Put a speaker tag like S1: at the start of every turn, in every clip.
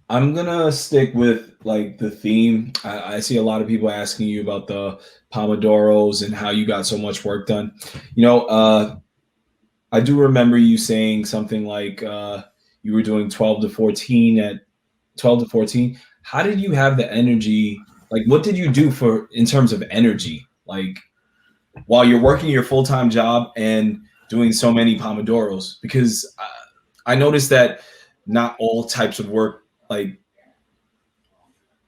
S1: I'm gonna stick with like the theme. I see a lot of people asking you about the Pomodoros and how you got so much work done. You know, I do remember you saying something like you were doing 12 to 14 at 12 to 14. How did you have the energy? Like, what did you do for in terms of energy? Like, while you're working your full time job and doing so many Pomodoros? Because I noticed that not all types of work like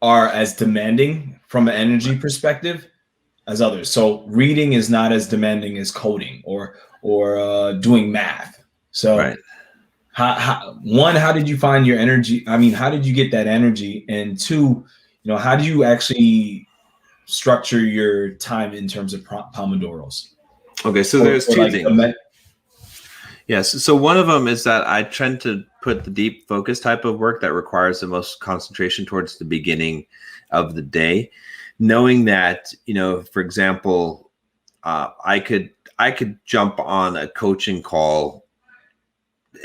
S1: are as demanding from an energy perspective as others. So reading is not as demanding as coding or doing math. So
S2: Right.
S1: one, how did you find your energy? I mean, how did you get that energy? And two, how do you actually structure your time in terms of pomodoros
S2: Okay, so
S1: or,
S2: there's
S1: or
S2: two
S1: like
S2: things. Yes. So one of them is that I tend to put the deep focus type of work that requires the most concentration towards the beginning of the day, knowing that, for example, I could jump on a coaching call.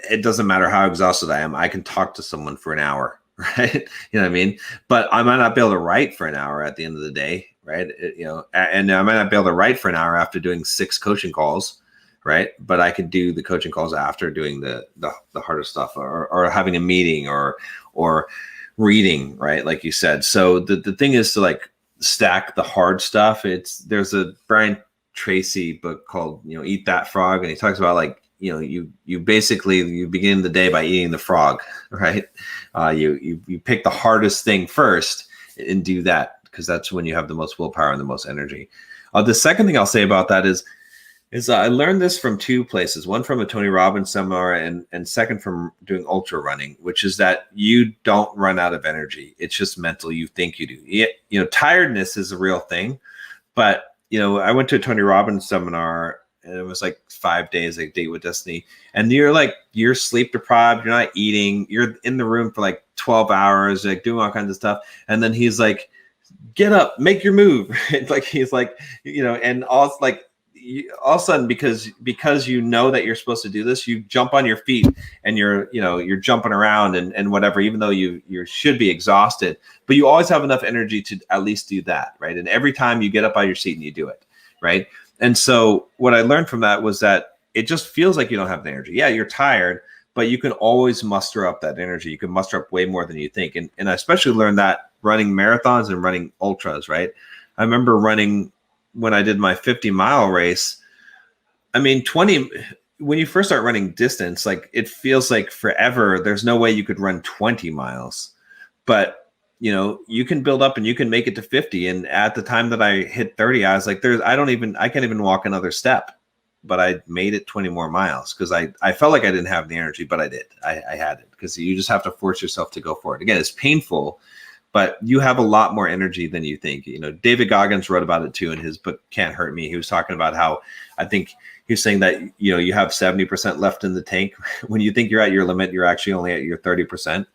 S2: It doesn't matter how exhausted I am. I can talk to someone for an hour, right? You know what I mean? But I might not be able to write for an hour at the end of the day, right? And I might not be able to write for an hour after doing 6 coaching calls, right? But I could do the coaching calls after doing the harder stuff, or having a meeting, or reading, right? Like you said. So the thing is to like stack the hard stuff. There's a Brian Tracy book called Eat That Frog, and he talks about like you basically you begin the day by eating the frog, right? You pick the hardest thing first and do that, because that's when you have the most willpower and the most energy. The second thing I'll say about that is I learned this from 2 places. One from a Tony Robbins seminar, and second from doing ultra running, which is that you don't run out of energy. It's just mental. You think you do. Tiredness is a real thing, but I went to a Tony Robbins seminar, and it was like 5 days, like Date with Destiny. And you're sleep deprived. You're not eating. You're in the room for like 12 hours, like doing all kinds of stuff. And then he's like, get up, make your move. Like, he's like, and all like, all of a sudden, because that you're supposed to do this, you jump on your feet and you're jumping around and whatever, even though you should be exhausted, but you always have enough energy to at least do that, right? And every time you get up out of your seat and you do it, right? And so what I learned from that was that it just feels like you don't have the energy. Yeah, you're tired, but you can always muster up that energy. You can muster up way more than you think. And I especially learned that running marathons and running ultras, right? I remember running when I did my 50-mile race. I mean, when you first start running distance, like it feels like forever. There's no way you could run 20 miles, but you can build up and you can make it to 50. And at the time that I hit 30, I was like, I can't even walk another step, but I made it 20 more miles because I felt like I didn't have the energy, but I did. I had it, because you just have to force yourself to go for it. Again, it's painful, but you have a lot more energy than you think. David Goggins wrote about it too in his book, Can't Hurt Me. He was talking about how, I think he was saying that, you have 70% left in the tank. When you think you're at your limit, you're actually only at your 30%.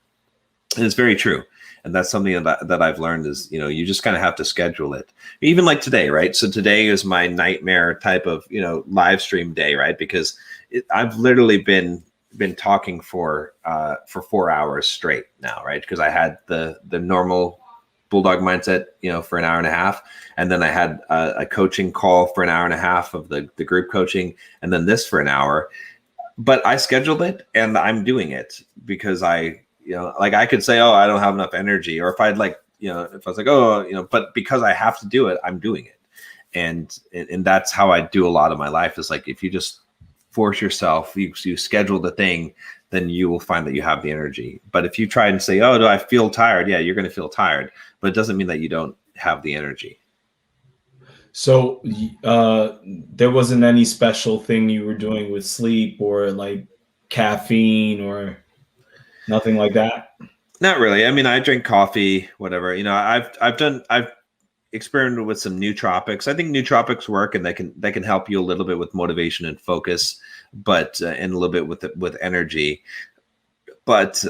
S2: And it's very true. And that's something that I've learned is, you just kind of have to schedule it. Even like today, right? So today is my nightmare type of, live stream day, right? Because I've literally been talking for 4 hours straight now, right? Because I had the normal Bulldog mindset, for an hour and a half. And then I had a coaching call for an hour and a half of the group coaching, and then this for an hour. But I scheduled it and I'm doing it because like I could say, oh, I don't have enough energy. Or if I'd like, if I was like, oh, but because I have to do it, I'm doing it. And that's how I do a lot of my life, is like, if you just force yourself, you schedule the thing, then you will find that you have the energy. But if you try and say, oh, do I feel tired? Yeah, you're going to feel tired, but it doesn't mean that you don't have the energy.
S1: So there wasn't any special thing you were doing with sleep or like caffeine or nothing like that?
S2: Not really. I mean, I drink coffee, whatever. I've experimented with some nootropics. I think nootropics work, and they can help you a little bit with motivation and focus, but and a little bit with energy. But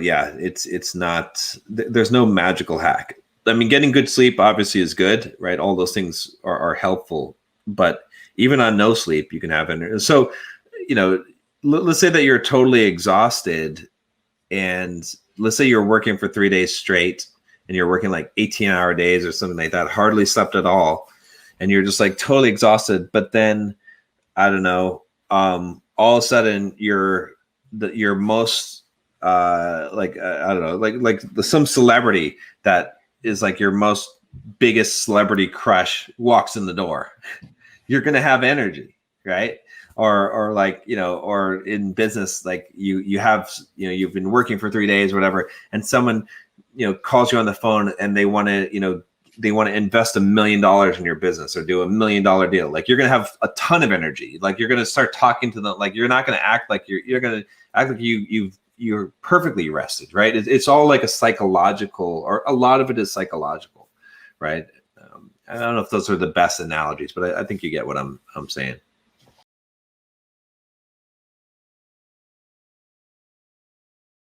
S2: yeah, it's not. There's no magical hack. I mean, getting good sleep obviously is good, right? All those things are helpful, but even on no sleep, you can have energy. So, let's say that you're totally exhausted. and let's say you're working for 3 days straight and you're working like 18-hour days or something like that, hardly slept at all, and you're just like totally exhausted. But then, I don't know, all of a sudden your most I don't know, like some celebrity that is like your most biggest celebrity crush walks in the door. You're gonna have energy, right? Or like, you know, or in business, like you have, you know, you've been working for 3 days or whatever, and someone, you know, calls you on the phone and they want to, you know, they want to invest $1 million in your business or do $1 million deal. Like, you're going to have a ton of energy. Like, you're going to start talking to them. Like, you're not going to act like you're going to act like you're perfectly rested, right? It's all like a psychological, or a lot of it is psychological, right? I don't know if those are the best analogies, but I think you get what I'm saying.